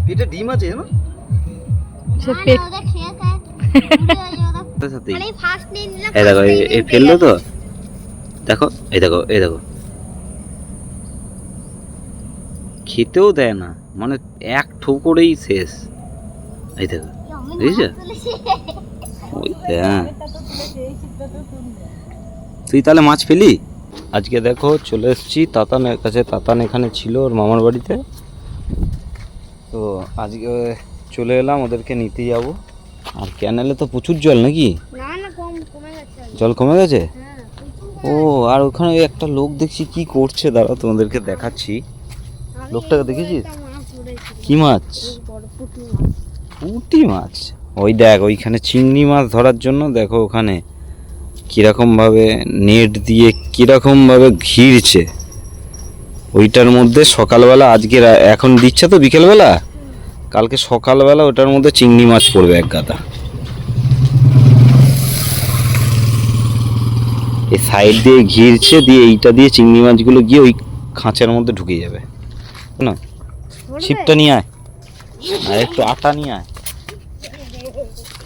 পেটে ডিম আছে জানো? এই দেখো এই ফেললো তো, দেখো এই দেখো এই দেখো, খেতেও দেয় না, মানে এক ঠোকরেই শেষ। এই দেখো বুঝেছ? ওই হ্যাঁ, তুই তাহলে মাছ ফেলি। আজকে দেখো চলে এসেছি তাতানের কাছে। তাতান এখানে ছিল ওর মামার বাড়িতে, তো আজকে চলে এলাম ওদেরকে নিতে যাব। আর ক্যানেলে তো প্রচুর জল নাকি? জল কমে গেছে? ও আর ওখানে একটা লোক দেখছি কি করছে, দাঁড়া তোমাদেরকে দেখাচ্ছি। লোকটাকে দেখেছিস? কি মাছ? পুঁটি মাছ। ওই দেখ ওইখানে চিংড়ি মাছ ধরার জন্য দেখো ওখানে কীরকমভাবে নেট দিয়ে কীরকমভাবে ঘিরছে। ওইটার মধ্যে সকালবেলা আজকে এখন দিচ্ছে তো বিকেলবেলা, কালকে সকালবেলা ওটার মধ্যে চিংড়ি মাছ পড়বে এক গাদা। এই সাইড দিয়ে ঘিরছে, দিয়ে এইটা দিয়ে চিংড়ি মাছগুলো গিয়ে ওই খাঁচার মধ্যে ঢুকে যাবে। না ছিপটা নিয়ে আয়, আর একটু আটা নিয়ে আয়,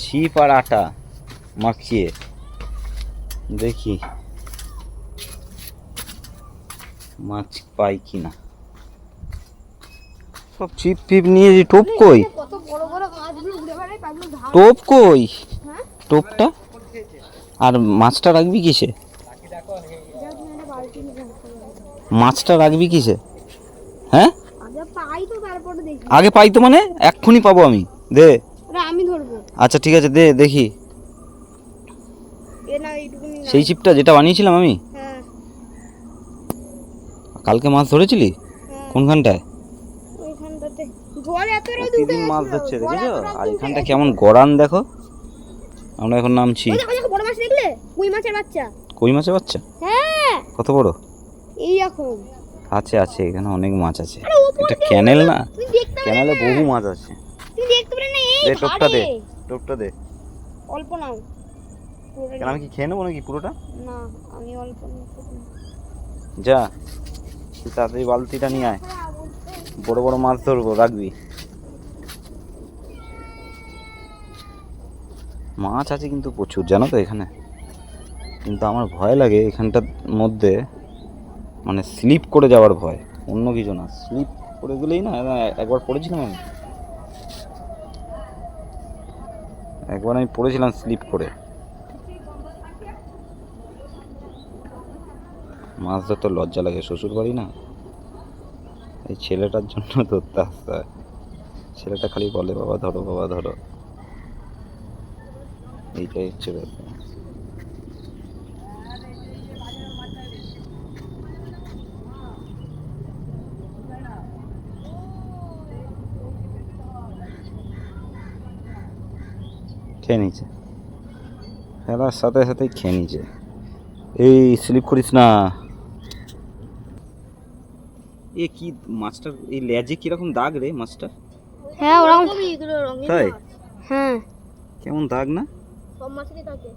ছিপ আর আটা মাখিয়ে দেখি মাছ পাই কিনা। সব ছিপ ফিপ নিয়ে টোপ কই? টোপ কই? টোপটা আর মাছটা রাখবি কিসে? মাছটা রাখবি কিসে? হ্যাঁ আগে পাই তো, মানে এক্ষুনি পাবো আমি, দে। আমি ধরবো। আচ্ছা ঠিক আছে দে দেখি। সেই ছিপটা যেটা বানিয়েছিলাম আমি কালকে মাছ ধরেছিলি? কোনখানটায়? প্রতিদিন মাছ ধরছে দেখেছো? আর এখানটা কেমন গড়ান দেখো। আমরা এখন নামছি। কই মাছের বাচ্চা। কই মাছের বাচ্চা? হ্যাঁ। কত বড়? এই রকম আছে আছে, এখানে অনেক মাছ আছে। এটা ক্যানেল না, ক্যানেলে বহু মাছ আছে। তুই দেখতে পারে না। এই টোপটা দে, টোপটা দে। অল্প নাও। কেন আমি কি খেয়ে নেবো নাকি পুরোটা? না আমি অল্প নেব। যা তুই তাড়াতাড়ি বালতিটা নিয়ে আয়, বড় বড় মাছ ধরবো, রাখবি। মাছ আছে কিন্তু প্রচুর, জানো তো এখানে। কিন্তু আমার ভয় লাগে এখানটার মধ্যে, মানে স্লিপ করে যাওয়ার ভয়, অন্য কিছু না। স্লিপ করে গেলেই না, একবার পড়েছিলাম আমি, পড়েছিলাম স্লিপ করে। মাছ ধরতে লজ্জা লাগে, শ্বশুর বাড়ি না, এই ছেলেটার জন্য ধরতে আসতে হয়। ছেলেটা খালি বলে বাবা ধরো বাবা ধরো, এইটাই হচ্ছে ব্যাপার। খেয়ে নিচ্ছে, খেলার সাথে সাথেই খেয়ে নিচ্ছে। এই স্লিপ করিস না। এ কি মাছটার এই লেজে কিরকম দাগ রে মাছটা? হ্যাঁ ওরকম তাই? হ্যাঁ কেমন দাগ না? সব মাছেরই থাকে।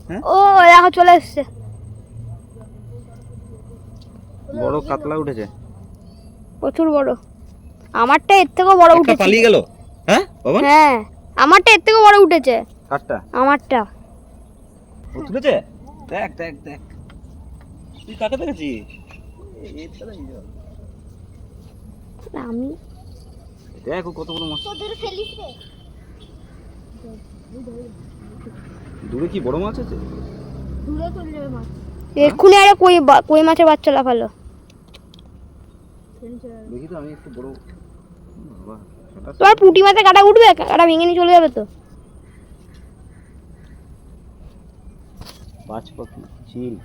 হ্যাঁ ও দেখো চলে এসেছে। বড় কাতলা উঠেছে, প্রচুর বড়। আমারটা এর থেকেও বড় উঠেছে। পালিয়ে গেল। হ্যাঁ বাবা? হ্যাঁ আমারটা এর থেকেও বড় উঠেছে। কাটটা? আমারটা। ও তুলেছে? দেখ দেখ দেখ, তুই কাকে দেখেছিস? আমি দেখো কত বড় মাছ। তোদের ফেলিস রে। দূরে কি বড় মাছ আছে? দূরে চলে যাবে মাছ। এক্ষুনি আরে কই মাছের বাচ্চা লাফালো। দেখি তো আমি একটু বড়। বাবা তোমার পুঁটি মাছে কাটা উঠবে, কাটা ভেঙে নিয়ে চলে যাবে তো। মাছ পাখি চিল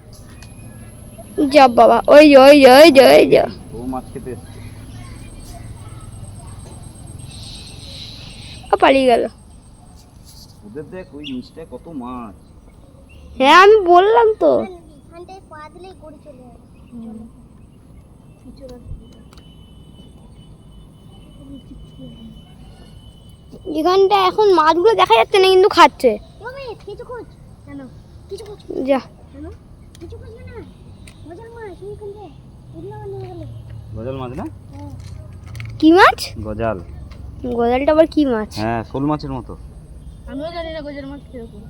যা বাবা, ওই ওই ওই ওই যা ও মাছ খেতে এসছে। পালিয়ে গেল। ওদের দেখ ওই নিচটায় কত মাছ। হ্যাঁ আমি বললাম তো। এখানটায় পা দিলেই গড়ি চলে যাবে। এখানটা এখন মাছগুলো দেখা যাচ্ছে না, কিন্তু খাচ্ছে। যা গজাল মাছ না? কি মাছ? গজাল। গজালটা আবার কি মাছ? হ্যাঁ, শোল মাছের মতো। আমিও জানি না গজাল মাছ কিরকম।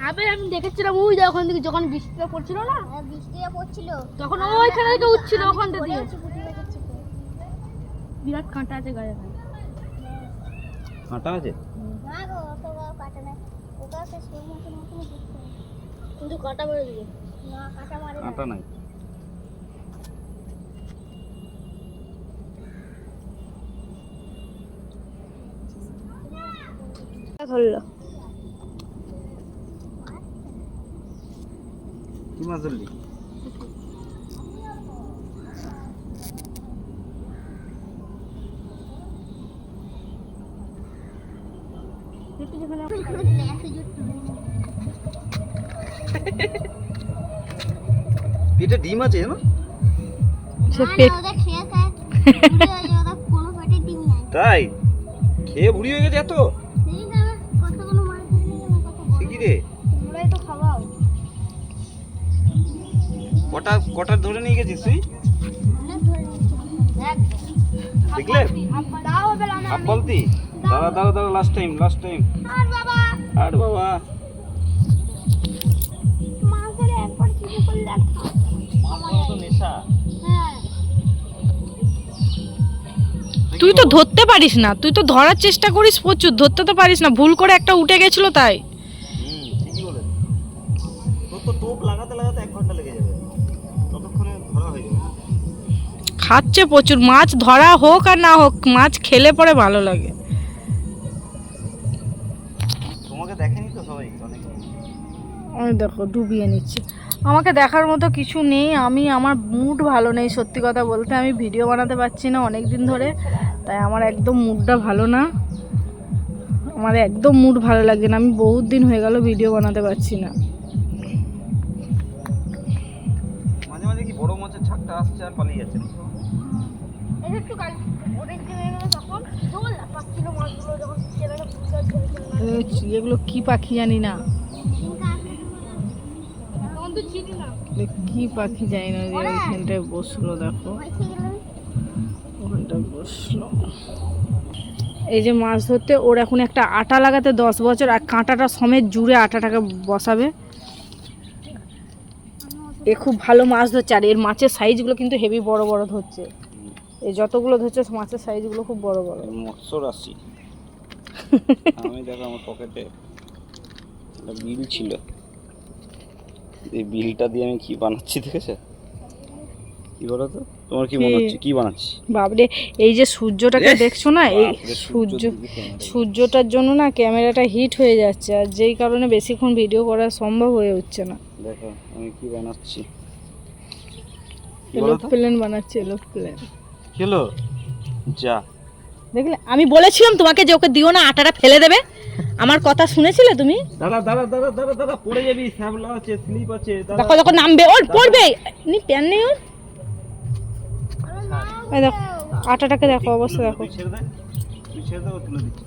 আবে আমি দেখেছিলাম ওই যে ওখান থেকে যখন বৃষ্টিটা পড়ছিল না, বৃষ্টিটা পড়ছিল তখন ওইখানে থেকে উঠছিল ওখান থেকে। বিরাট কাঁটা আছে গায়ে। কাঁটা আছে? না গো, অত বড় কাঁটা না। ওটা তো শোল মাছের মতনই দেখতে। কিন্তু কাঁটা মারে দিবে না, কাঁটা মারে না। কাঁটা নাই। ধরলো। কি মাছ ধরলি? এটা ডিম আছে না? তাই খেয়ে বুড়ি হয়ে গেছে এত? কি রে, কটা ধরে নিয়ে গেছিস তুই? দেখলে হাফ বালতি। দাঁড়া লাস্ট টাইম। আর বাবা তুই তো ধরতে পারিস না, তুই তো ধরার চেষ্টা করিস প্রচুর, ধরতে তো পারিস না, ভুল করে একটা উঠে গেছিল তাই। ঠিকই বলেছিস। তোর তো টোপ লাগাতে 1 ঘন্টা লেগে যাবে, ততক্ষণে ধরা হয়ে যাবে। খাচ্ছে প্রচুর মাছ, ধরা হোক আর না হোক মাছ খেলে পরে ভালো লাগে। তোমাকে দেখেনি তো সবাই অনেক? ওই দেখো ডুবিয়ে নিচ্ছে। আমাকে দেখার মতো কিছু নেই, আমার মুড ভালো নেই সত্যি কথা বলতে। আমি ভিডিও বানাতে পারছি না অনেক দিন ধরে, তাই আমার একদম মুডটা ভালো না। আমার একদম মুড ভালো লাগে না, আমি বহুত দিন হয়ে গেল ভিডিও বানাতে পারছি না। মাঝে মাঝে কি বড় মাছের ছাকটা আসছে আর পালিয়ে যাচ্ছে। এগুলো কি পাখি জানি না, কি পাখি জানি না। যে ওইখানটায় বসলো, দেখো ওখানটায় বসলো। এই যে মাছ ধরতে ওর এখন একটা আটা লাগাতে 10 বছর, আর কাঁটাটা সমেত জুড়ে আটাটাকে বসাবে। এ খুব ভালো মাছ ধরছে, আর এর মাছের সাইজগুলো কিন্তু হেভি বড় বড় ধরছে। এই যতগুলো ধরছে মাছের সাইজগুলো খুব বড় বড়। মৎস্য রাশি। আমি দেখো আমার পকেটে একটা বিল ছিল, এই বিলটা দিয়ে আমি কি বানাচ্ছি দেখেছো? কি বলো তো, তোমার কি মনে হচ্ছে কি বানাচ্ছি? বাবরে, এই যে সূর্যটাকে দেখছো না, এই সূর্যটার জন্য না ক্যামেরাটা হিট হয়ে যাচ্ছে, আর যেই কারণে বেশিক্ষণ ভিডিও করা সম্ভব হয়ে উঠছে না। দেখো আমি কি বানাচ্ছি। এরোপ্লেন বানাচ্ছি, এরোপ্লেন। হলো যা দেখলে আমি বলেছিলাম তোমাকে যে ওকে দিও না, আটাটা ফেলে দেবে। আমার কথা শুনেছিলে তুমি? দাঁড়া পড়ে যাবি, শ্যাবলা আছে, স্লিপ আছে। দেখো দেখো নামবে, ওর পড়বে। নি প্যান নেই ওর। এই দেখো আটাটাকে দেখো অবস্থা দেখো। ছেড়ে দে ও তুলে দিচ্ছি।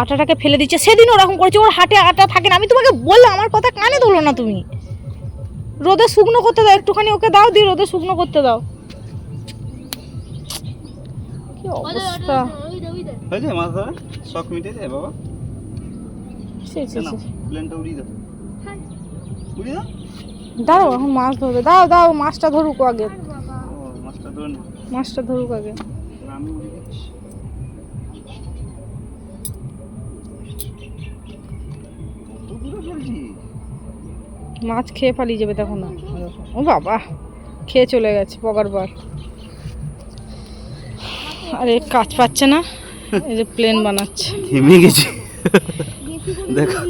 আটাটাকে ফেলে দিচ্ছে। সেদিন ওরকম করেছে, ওর হাটে আটা থাকে না। আমি তোমাকে বললাম, আমার কথা কানে তোলো না তুমি। রোদে শুকনো করতে দাও একটুখানি, ওকে দাও, দিয়ে রোদে শুকনো করতে দাও। কি অবস্থা। হয়েছে মাছ ধরা, শখ মিটে যায় বাবা। প্লেনটা উড়িয়ে দাও, উড়িয়ে দাও। দাও এখন মাছ ধরবে, দাও মাছটা ধরুক আগে। মাছটা ধরুন, মাছটা ধরুক আগে। আমি উড়িয়ে দিচ্ছি। কত দূরে ফেলছি? মাছ খেয়ে পালিয়ে যাবে দেখো না। ও বাবা, খেয়ে চলে গেছে পগার বার। আরে কাজ পাচ্ছে না, এই যে প্লেন বানাচ্ছে। ঘেমে গেছে দেখো,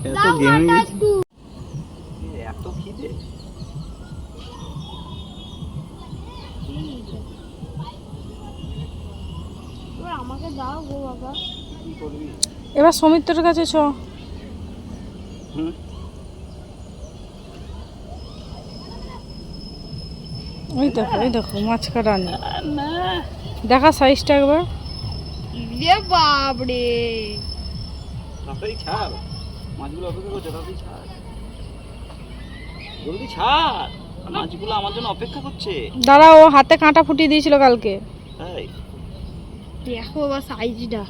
এত ঘেমে গেছে, এত খিদে। আমাকে দাও গো বাবা। কি করবি এবার সমিত্রের কাছে চ। ওই দেখো মাছ কাটা নেই। দেখা সাইজটা একবার। বাপরে, তাড়াতাড়ি ছাড়, মাছগুলো অপেক্ষা করছে, তাড়াতাড়ি ছাড়। জলদি ছাড়, মাছগুলো আমার জন্য অপেক্ষা করছে। দাঁড়া, ও হাতে কাঁটা ফুটিয়ে দিয়েছিল কালকে। তাই দেখো বাবা সাইজটা।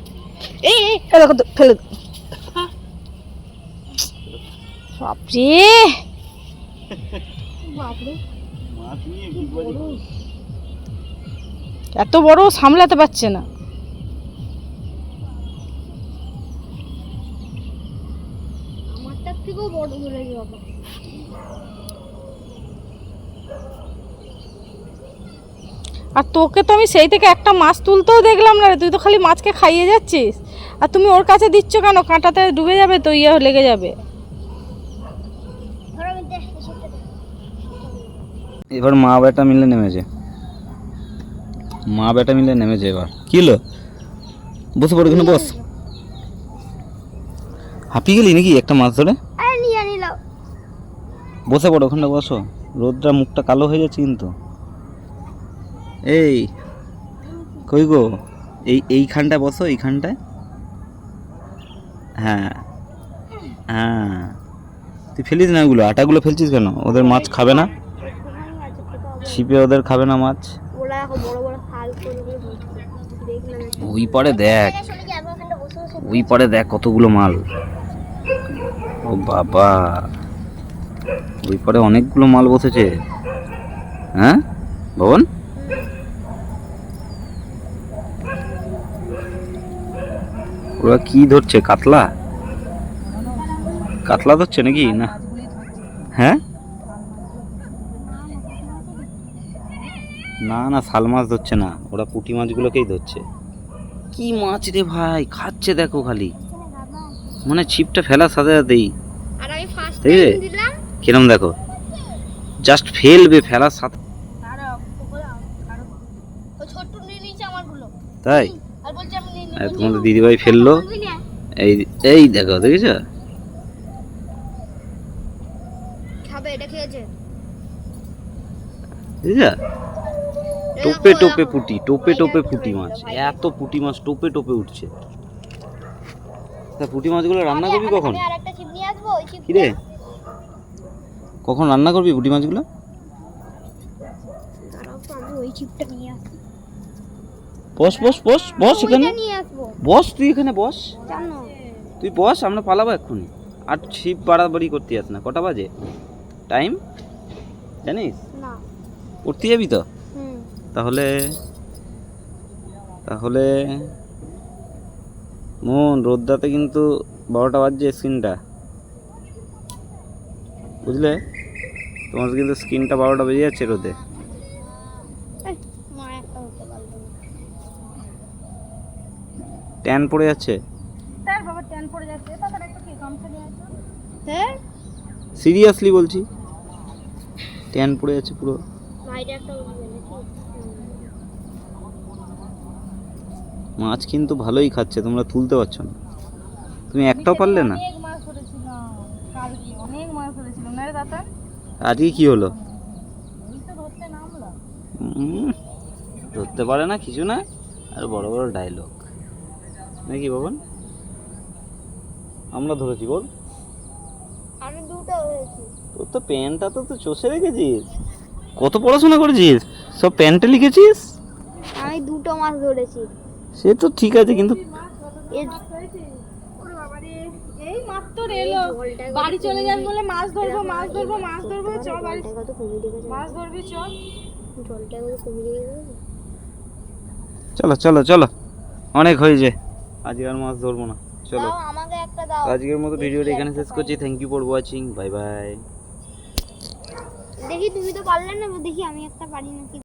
এই দেখো তো, ফেলে দাও। বাপরে বাপরে মাছ নিয়ে বিপদে। এত বড় সামলাতে পারছে না। আমারটার থেকেও বড় ধরেছে বাবা। আর তোকে তো আমি সেই থেকে একটা মাছ তুলতেও দেখলাম না রে, তুই তো খালি মাছকে খাইয়ে যাচ্ছিস। আর তুমি ওর কাছে দিচ্ছ কেন? কাঁটাতে ডুবে যাবে তো, ইয়ে লেগে যাবে। ধরো আমি দেখ এসবটা দেখ। এবার মা বেটা মিলে নেমেছে, মা বেটা মিলে নেমেছে। এবার কি হলো? বসে পড়ে, এখানে বস। হাঁপিয়ে গেলি নাকি একটা মাছ ধরে? আরে নিয়ে নিলাম। বসে পড়ো, ওখানে বসো। রোদটা মুখটা কালো হয়ে যাচ্ছে কিন্তু। এই কই গো, এইখানটায় বসো, এইখানটায়। হ্যাঁ হ্যাঁ, তুই ফেলিস না ওগুলো, আটাগুলো ফেলছিস কেন? ওদের মাছ খাবে না, ছিপে ওদের খাবে না মাছ। ওরা এখন বড় বড় খাল করে দেখলাম। ওই পারে দেখ, চলে গিয়ে আমি ওখানটা বসে বসে ওই পারে দেখ কতগুলো মাল। ও বাবা, ওই পারে অনেকগুলো মাল বসেছে। হ্যাঁ ভবন, ওরা কি ধরছে? কাতলা, কাতলা ধরছে নাকি? না, হ্যাঁ না না, শাল মাছ ধরছে না, ওরা পুঁটি মাছগুলোকেই ধরছে। কি মাছ রে ভাই, খাচ্ছে দেখো খালি, মানে ছিপটা ফেলার সাথে সাথেই। আর আমি ফার্স্ট ঠিক আছে, টাইম দিলাম। কিরম দেখো, জাস্ট ফেলবে ফেলার সাথে। ও ছোট নিয়ে নিয়েছে আমারগুলো। তাই আর বলছে আমি নিয়ে আর তোমাদের দিদিভাই ফেললো। এই এই দেখো, দেখেছ? খাবে, এটা খেয়েছে। বুঝা, টোপে টোপে পুঁটি, টোপে টোপে পুঁটি মাছ, এত পুঁটি মাছ টোপে টোপে উঠছে। তা পুঁটি মাছগুলো রান্না করবি কখন? আমি আরেকটা ছিপ নিয়ে আসবো, ওই ছিপ। কি রে, কখন রান্না করবি পুঁটি মাছগুলো? দাঁড়াও তো, আমি ওই ছিপটা নিয়ে আসি। বস বস বস বস, এখানে ওইটা নিয়ে আসবো। বস, তুই এখানে বস, জানো তুই বস, আমরা পালাবো এক্ষুনি। আর ছিপ বাড়াবাড়ি করতে যাস না। কটা বাজে টাইম জানিস? না। উঠতে যাবি তো? হুম। তাহলে তাহলে মন, রোদ্দাতে কিন্তু 12টা বাজছে স্ক্রিনটা, বুঝলে? তোমার কিন্তু স্ক্রিনটা 12টা বেজে যাচ্ছে রোদে। এই, মা একটা হতে পারবে না। ট্যান পড়ে যাচ্ছে। তার বাবা ট্যান পড়ে যাচ্ছে, তাছাড়া একটু কি গামছা নিয়ে আসো। হ্যাঁ, সিরিয়াসলি বলছি, ট্যান পড়ে যাচ্ছে পুরো। ভাইটা একটা উঠবে নাকি? মাছ কিন্তু ভালোই খাচ্ছে, তোমরা তুলতে পারছো না। তুমি একটাও পারলে না। অনেক মাছ ধরেছিলাম কালকে, অনেক মাছ ধরেছিলাম না রে দাদা। আজকে কি হলো? এই তো ধরতে নামলাম। ধরতে পারে না কিছু না, আর বড় বড় ডায়লগ নাকি বাবন? আমরা ধরেছি বল। আমি দুটো হয়েছি। তোর তো প্যান্টটা তো চষে রেখেছিস। কত পড়াশোনা করেছিস, সব প্যান্টে লিখেছিস। আমি দুটো মাছ ধরেছি। সে তো ঠিক আছে, কিন্তু ওরে বাবা রে, এই মাত্র এলো, বাড়ি চলে যাস বলে মাছ ধরবো মাছ ধরবো মাছ ধরবো, চল বাড়ি। কত কমে গেছে, মাছ ধরবি চল। জলটা কত কমে গেছে। চলো চলো চলো, অনেক হয়েছে, আজকে আর মাছ ধরবো না। চলো, দাও আমাকে একটা দাও। আজকের মতো ভিডিওটা এখানে শেষ করছি। Thank you for watching, bye bye. দেখি তুমি তো পারলে না, দেখি আমি একটা পারি নাকি।